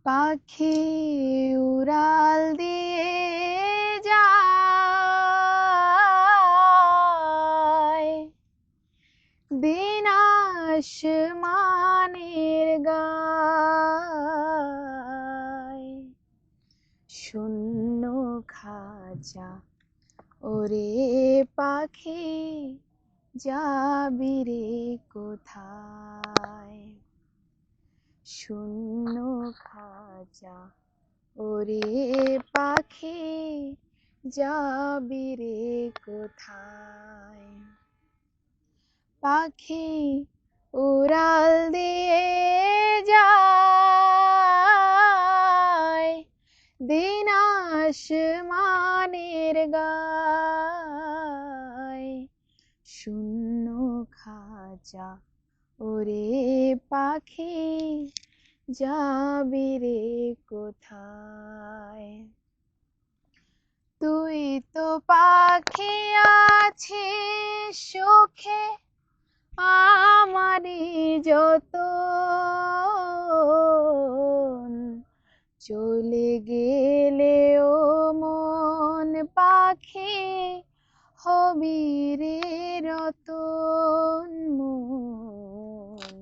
পাখি উড়াল দিয়ে যায় দিন আসমানের গায়, শূন্য খাঁচা ওরে পাখি যাবি রে কোথায়, শূন্য খাঁচা ওরে পাখি যাবি রে কোথায়। পাখি উড়াল দিয়ে যায় দিন আসমানের গায়, শূন্য খাঁচা ওরে পাখি যাবি রে কোথায়। তুই তো পাখি আছিস সুখে আমারই যতন, চলে গেলেও মন পাখি হবি রে রতন, মন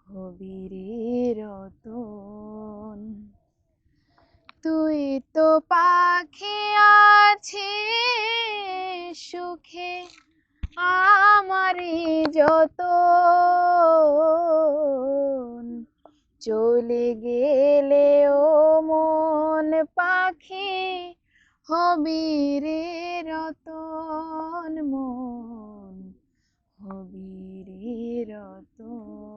হবি রে রতন। তুই তো পাখি আছিস সুখে আমারই যতন, চলে গেলেও মন পাখি হবি রে রতন, মন হবি রে রতন।